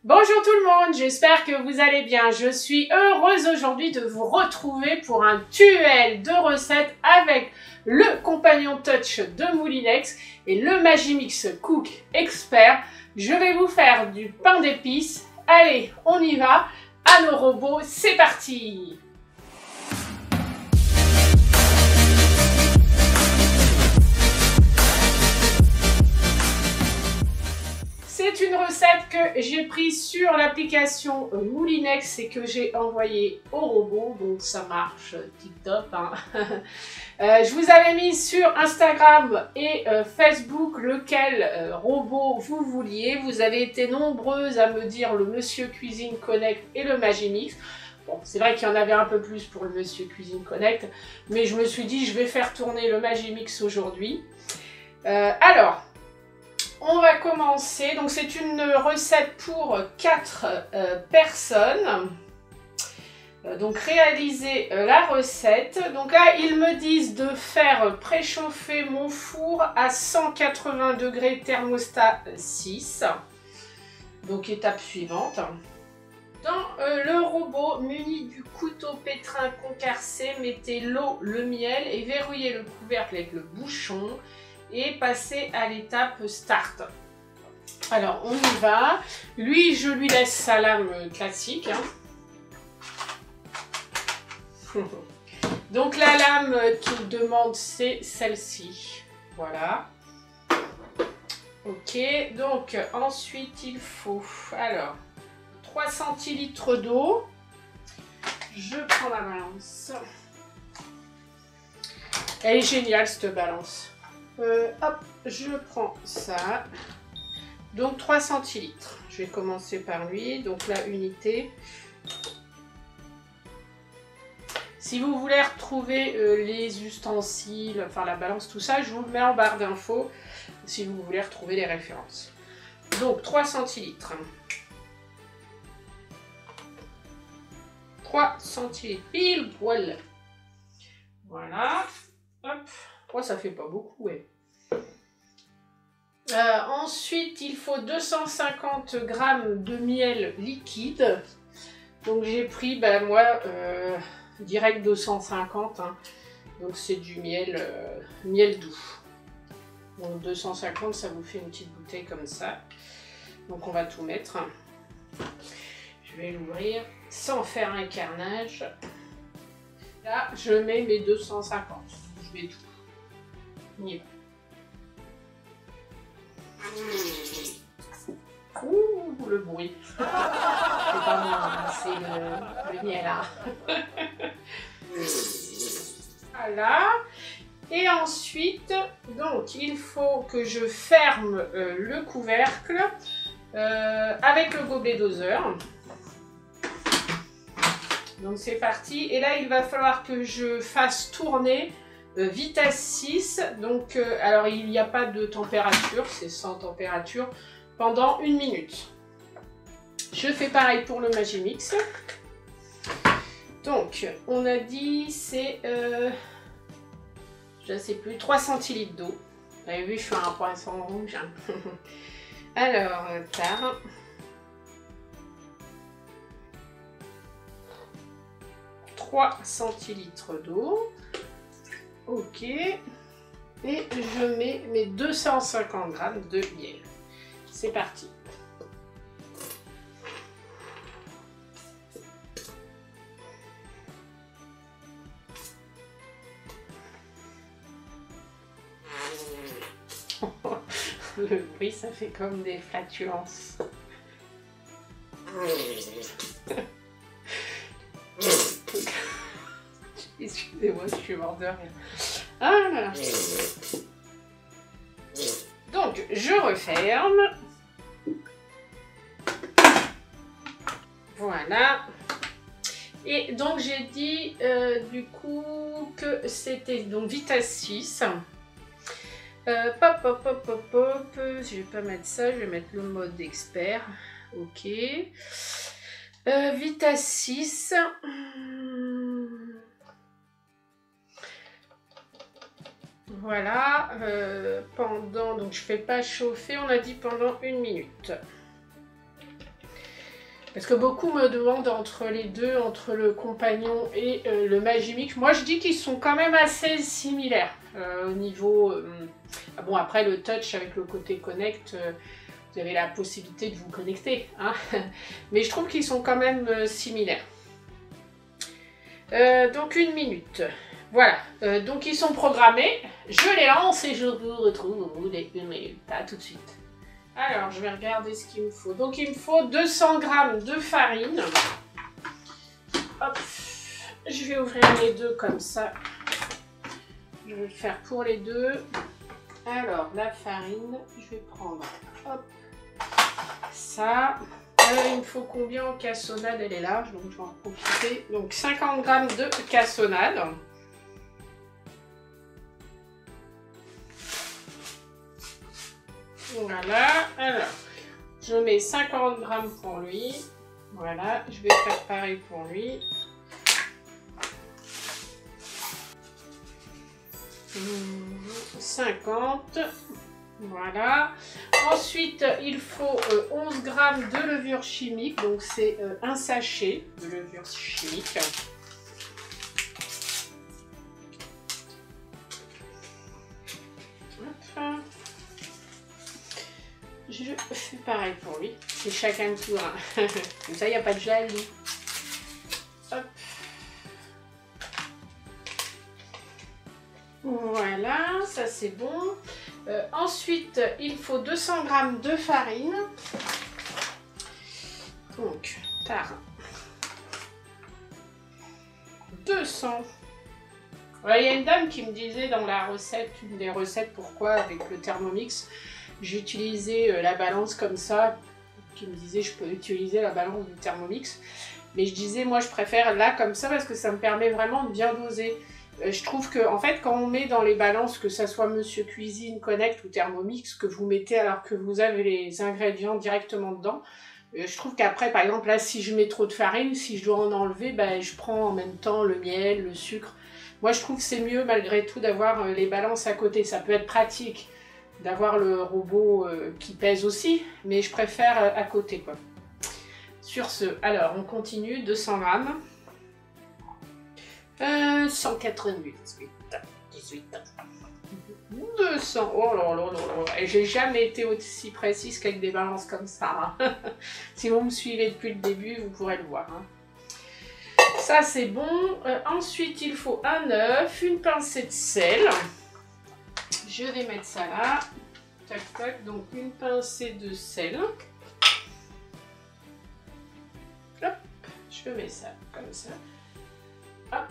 Bonjour tout le monde, j'espère que vous allez bien. Je suis heureuse aujourd'hui de vous retrouver pour un tuel de recettes avec le compagnon touch de Moulinex et le Magimix Cook Expert. Je vais vous faire du pain d'épices. Allez, on y va. À nos robots, c'est parti! C'est une recette que j'ai prise sur l'application Moulinex et que j'ai envoyée au robot, donc ça marche tip-top. Hein. Je vous avais mis sur Instagram et Facebook lequel robot vous vouliez. Vous avez été nombreuses à me dire le Monsieur Cuisine Connect et le Magimix. Bon, c'est vrai qu'il y en avait un peu plus pour le Monsieur Cuisine Connect, mais je me suis dit je vais faire tourner le Magimix aujourd'hui. Alors, on va commencer. Donc c'est une recette pour 4 personnes. Donc réaliser la recette. Donc là ils me disent de faire préchauffer mon four à 180 degrés thermostat 6. Donc étape suivante. Dans le robot muni du couteau pétrin concassé, mettez l'eau, le miel et verrouillez le couvercle avec le bouchon. Et passer à l'étape start. Alors on y va. Lui, je lui laisse sa lame classique. Hein. Donc la lame qu'il demande, c'est celle-ci. Voilà. Ok, donc ensuite il faut alors 3 centilitres d'eau. Je prends la balance. Elle est géniale cette balance. Hop, je prends ça. Donc 3 centilitres. Je vais commencer par lui. Donc la unité. Si vous voulez retrouver les ustensiles, enfin la balance, tout ça, je vous le mets en barre d'infos si vous voulez retrouver les références. Donc 3 centilitres. 3 centilitres. Pile poil. Voilà. Hop. Oh, ça fait pas beaucoup, ouais. Ensuite, il faut 250 g de miel liquide. Donc j'ai pris, ben, moi, direct 250. Hein. Donc c'est du miel, miel doux. Donc 250, ça vous fait une petite bouteille comme ça. Donc on va tout mettre. Je vais l'ouvrir sans faire un carnage. Là, je mets mes 250. Je mets tout. On y va. Ouh, le bruit. C'est pas moi, c'est le miel là. Voilà. Et ensuite, donc, il faut que je ferme le couvercle avec le gobelet doseur. Donc c'est parti. Et là, il va falloir que je fasse tourner vitesse 6, donc alors il n'y a pas de température, c'est sans température, pendant 1 minute. Je fais pareil pour le Magimix. Donc on a dit c'est, je ne sais plus, 3 centilitres d'eau. Vous avez vu, je fais un poinçon rouge. Hein. Alors, tard. « 3 centilitres d'eau. Ok, et je mets mes 250 g de miel. C'est parti. Le bruit, ça fait comme des flatulences. Excusez-moi, je suis mort de rire. Ah là là. Donc, je referme. Voilà. Et donc, j'ai dit du coup que c'était donc vitesse 6. Pop, pop, pop, pop, pop. Je vais pas mettre ça, je vais mettre le mode expert. Ok. Vitesse 6. Voilà, pendant, donc je fais pas chauffer, on a dit pendant 1 minute. Parce que beaucoup me demandent entre les deux, entre le compagnon et le Magimix. Moi je dis qu'ils sont quand même assez similaires au niveau... bon après le touch avec le côté connect, vous avez la possibilité de vous connecter. Hein. Mais je trouve qu'ils sont quand même similaires. Donc 1 minute. Voilà, donc ils sont programmés. Je les lance et je vous retrouve au bout des 1 minute. À tout de suite. Alors, je vais regarder ce qu'il me faut. Donc, il me faut 200 g de farine. Hop, je vais ouvrir les deux comme ça. Je vais le faire pour les deux. Alors, la farine, je vais prendre, hop, ça. Il me faut combien en cassonade? Elle est large, donc je vais en profiter. Donc, 50 g de cassonade. Voilà, alors, je mets 50 g pour lui. Voilà, je vais faire pareil pour lui. Mmh, 50. Voilà. Ensuite, il faut 11 g de levure chimique. Donc, c'est un sachet de levure chimique. Hop. Je fais pareil pour lui. C'est chacun tour. Hein. Comme ça, il n'y a pas de jaloux. Hop. Voilà, ça c'est bon. Ensuite, il faut 200 g de farine. Donc, tard. 200. Ouais, il y a une dame qui me disait dans la recette, une des recettes, pourquoi avec le Thermomix, j'utilisais la balance comme ça, qui me disait je peux utiliser la balance du Thermomix, mais je disais moi je préfère là comme ça parce que ça me permet vraiment de bien doser. Je trouve que en fait quand on met dans les balances, que ça soit Monsieur Cuisine, Connect ou Thermomix, que vous mettez alors que vous avez les ingrédients directement dedans, je trouve qu'après par exemple là si je mets trop de farine, si je dois en enlever, ben, je prends en même temps le miel, le sucre. Moi je trouve que c'est mieux malgré tout d'avoir les balances à côté, ça peut être pratique d'avoir le robot qui pèse aussi, mais je préfère à côté quoi. Sur ce, alors on continue, 200 g, 188, 18, 200, oh là là là là, et j'ai jamais été aussi précise qu'avec des balances comme ça. Hein. Si vous me suivez depuis le début, vous pourrez le voir. Hein. Ça c'est bon. Ensuite, il faut un œuf, une pincée de sel. Je vais mettre ça là. Tac, tac. Donc, une pincée de sel. Hop. Je mets ça comme ça. Hop.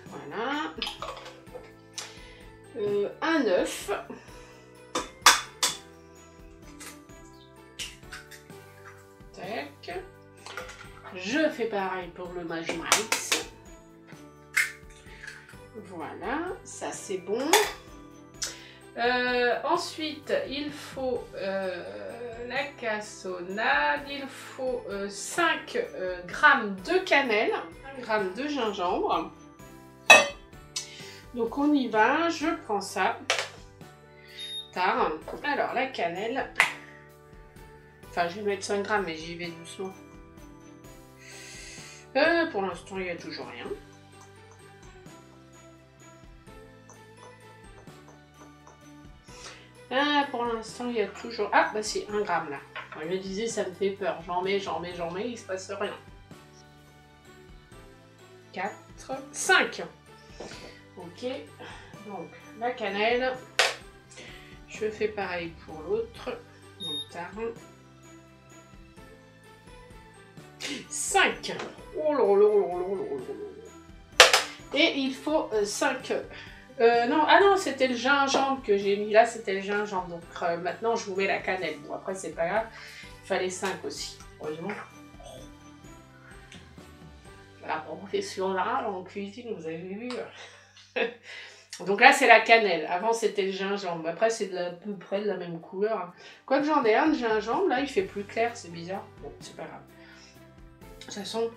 Voilà. Un œuf. Tac. Je fais pareil pour le Magimix. Voilà. Ça, c'est bon. Ensuite, il faut la cassonade, il faut 5 g de cannelle, 1 g de gingembre. Donc on y va, je prends ça. Tard. Alors la cannelle, enfin je vais mettre 5 g mais j'y vais doucement. Pour l'instant il n'y a toujours rien. Ah, pour l'instant, il y a toujours... Ah, bah c'est 1 g là. Je me disais, ça me fait peur. J'en mets, il se passe rien. 4, 5. Ok. Donc, la cannelle. Je fais pareil pour l'autre. Donc, tarn. 5. Oh là là là là là là. Et il faut 5... non, ah non, c'était le gingembre que j'ai mis là, c'était le gingembre. Donc maintenant, je vous mets la cannelle. Bon, après, c'est pas grave. Il fallait 5 aussi, heureusement. La profession là, en cuisine, vous avez vu. Donc là, c'est la cannelle. Avant, c'était le gingembre. Après, c'est à peu près de la même couleur. Quoique j'en ai un de gingembre, là, il fait plus clair, c'est bizarre. Bon, c'est pas grave. Ça sent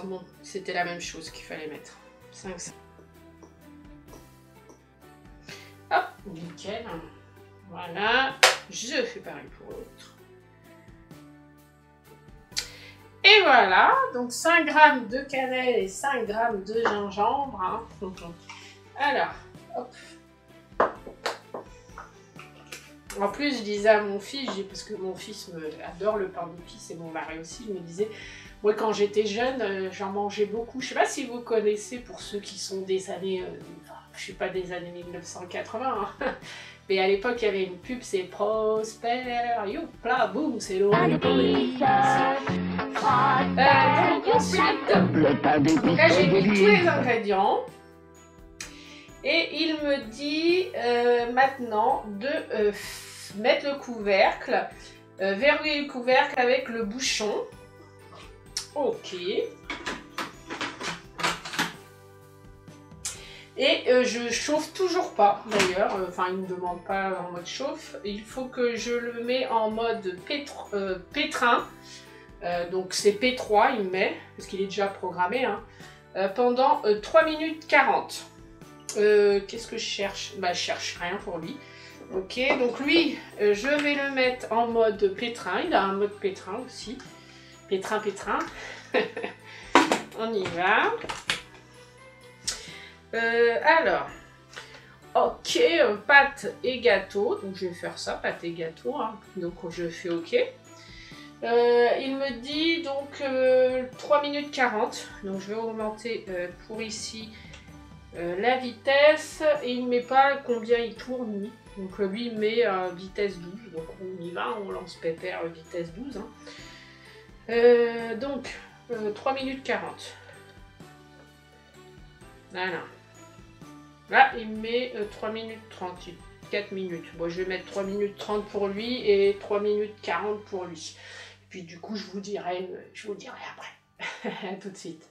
bon. C'était la même chose qu'il fallait mettre. 5. Hop, nickel. Voilà, je fais pareil pour l'autre. Et Et voilà, donc 5 g de cannelle et 5 g de gingembre. Hein. Alors, hop. En plus, je disais à mon fils, parce que mon fils adore le pain d'épices et mon mari aussi, je me disais, moi quand j'étais jeune, j'en mangeais beaucoup. Je sais pas si vous connaissez, pour ceux qui sont des années, enfin, je suis pas des années 1980, hein, mais à l'époque il y avait une pub, c'est Prosper, youpla, boum, c'est le donc ensuite, là j'ai mis tous les ingrédients. Et il me dit maintenant de mettre le couvercle, verrouiller le couvercle avec le bouchon. Ok. Et je chauffe toujours pas d'ailleurs, enfin il ne me demande pas en mode chauffe. Il faut que je le mets en mode pétrin. Donc c'est P3 il me met, parce qu'il est déjà programmé, hein, pendant 3 minutes 40. Qu'est-ce que je cherche? Bah, je cherche rien pour lui. Ok, donc lui, je vais le mettre en mode pétrin. Il a un mode pétrin aussi. Pétrin. On y va. Alors, ok, pâte et gâteau. Donc je vais faire ça, pâte et gâteau. Hein. Donc je fais ok. Il me dit donc 3 minutes 40. Donc je vais augmenter pour ici. La vitesse, et il ne met pas combien il tourne lui. Donc lui il met vitesse 12, donc on y va, on lance pépère vitesse 12. Hein. Donc 3 minutes 40. Voilà. Là il met 3 minutes 30, 4 minutes. Bon je vais mettre 3 minutes 30 pour lui et 3 minutes 40 pour lui. Et puis du coup je vous dirai après. À tout de suite.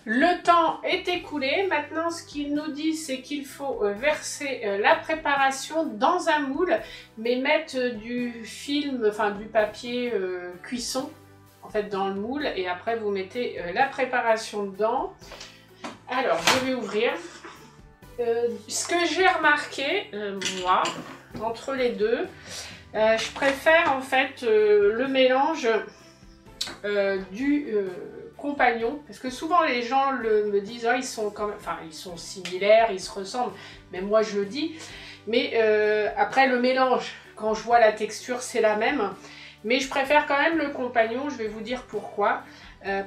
Le temps est écoulé. Maintenant, ce qu'il nous dit, c'est qu'il faut verser la préparation dans un moule, mais mettre du film, enfin du papier cuisson, en fait, dans le moule, et après vous mettez la préparation dedans. Alors, je vais ouvrir. Ce que j'ai remarqué, moi, entre les deux, je préfère en fait le mélange du compagnon, parce que souvent les gens me disent oh, ils sont quand même, enfin ils sont similaires, ils se ressemblent, mais moi je le dis, mais après le mélange, quand je vois la texture c'est la même, mais je préfère quand même le compagnon. Je vais vous dire pourquoi.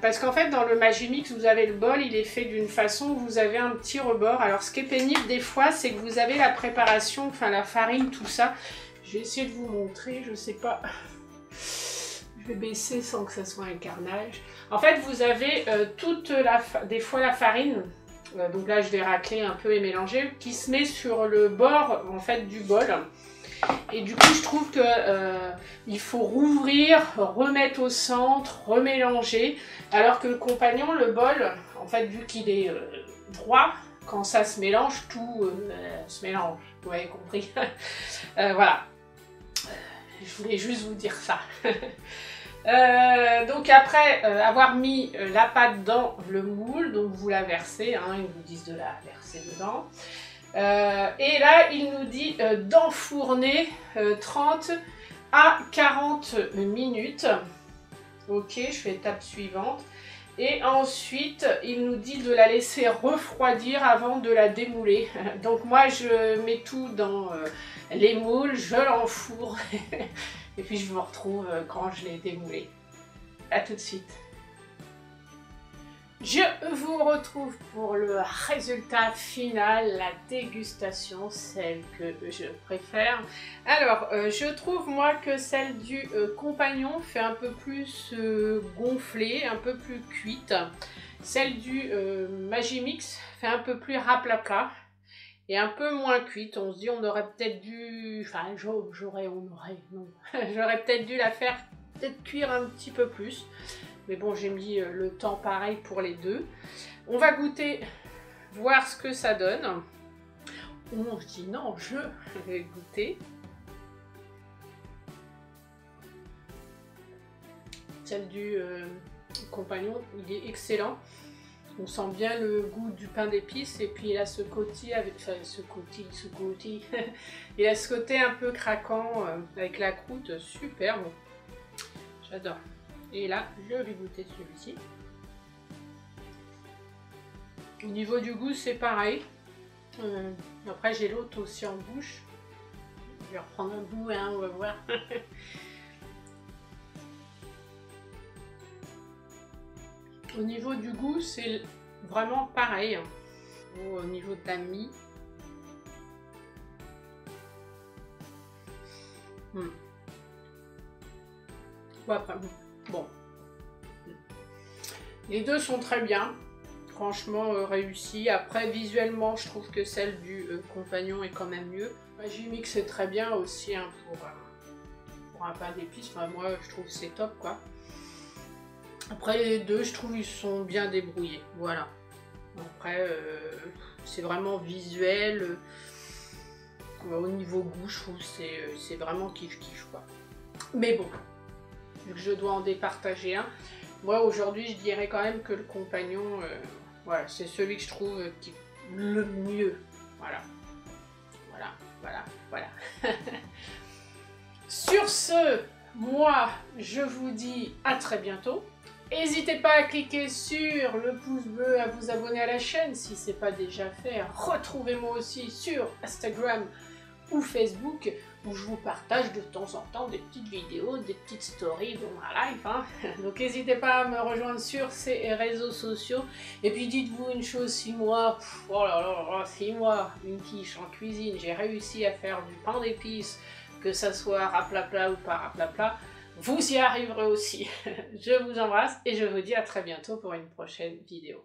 Parce qu'en fait dans le Magimix vous avez le bol, il est fait d'une façon où vous avez un petit rebord. Alors ce qui est pénible des fois c'est que vous avez la préparation, enfin la farine, tout ça. Je vais essayer de vous montrer, je sais pas. Je vais baisser sans que ça soit un carnage. En fait, vous avez des fois la farine, donc là je vais racler un peu et mélanger, qui se met sur le bord en fait du bol. Et du coup, je trouve que il faut rouvrir, remettre au centre, remélanger. Alors que le compagnon, le bol, en fait, vu qu'il est droit, quand ça se mélange, tout se mélange. Vous avez compris. Voilà. Je voulais juste vous dire ça. Donc après avoir mis la pâte dans le moule, donc vous la versez, hein, ils vous disent de la verser dedans. Et là il nous dit d'enfourner 30 à 40 minutes. Ok, je fais étape suivante. Et ensuite il nous dit de la laisser refroidir avant de la démouler. Donc moi je mets tout dans les moules, je l'enfourre. Et puis je vous retrouve quand je l'ai démoulé. A tout de suite. Je vous retrouve pour le résultat final, la dégustation, celle que je préfère. Alors, je trouve moi que celle du compagnon fait un peu plus gonflée, un peu plus cuite. Celle du Magimix fait un peu plus raplapla et un peu moins cuite. On se dit on aurait peut-être dû, enfin j'aurais peut-être dû la faire peut-être cuire un petit peu plus. Mais bon, j'ai mis le temps pareil pour les deux. On va goûter, voir ce que ça donne. On se dit non, je vais goûter. Celle du compagnon, il est excellent. On sent bien le goût du pain d'épices et puis il a ce côté, il a ce côté un peu craquant avec la croûte, super bon. J'adore. Et là, je vais goûter celui-ci. Au niveau du goût, c'est pareil. Après, j'ai l'autre aussi en bouche. Je vais reprendre un bout, hein, on va voir. Au niveau du goût, c'est vraiment pareil. Au niveau de la mie. Bon, après, bon. Les deux sont très bien. Franchement réussi. Après, visuellement, je trouve que celle du compagnon est quand même mieux. J'ai mixé très bien aussi hein, pour un pain d'épices. Enfin, moi, je trouve que c'est top, quoi. Après, les deux, je trouve ils sont bien débrouillés. Voilà. Après, c'est vraiment visuel. Au niveau goût, je trouve que c'est vraiment kiff-kiff, quoi. Mais bon, vu que je dois en départager un, moi, aujourd'hui, je dirais quand même que le compagnon... voilà, c'est celui que je trouve qui le mieux. Voilà. Voilà, voilà, voilà. Sur ce, moi, je vous dis à très bientôt. N'hésitez pas à cliquer sur le pouce bleu, à vous abonner à la chaîne si ce n'est pas déjà fait. Retrouvez-moi aussi sur Instagram ou Facebook où je vous partage de temps en temps des petites vidéos, des petites stories de ma life. Hein. Donc n'hésitez pas à me rejoindre sur ces réseaux sociaux. Et puis dites-vous une chose, si moi, oh là là, si moi, une quiche en cuisine, j'ai réussi à faire du pain d'épices, que ça soit raplapla ou pas raplapla, vous y arriverez aussi. Je vous embrasse et je vous dis à très bientôt pour une prochaine vidéo.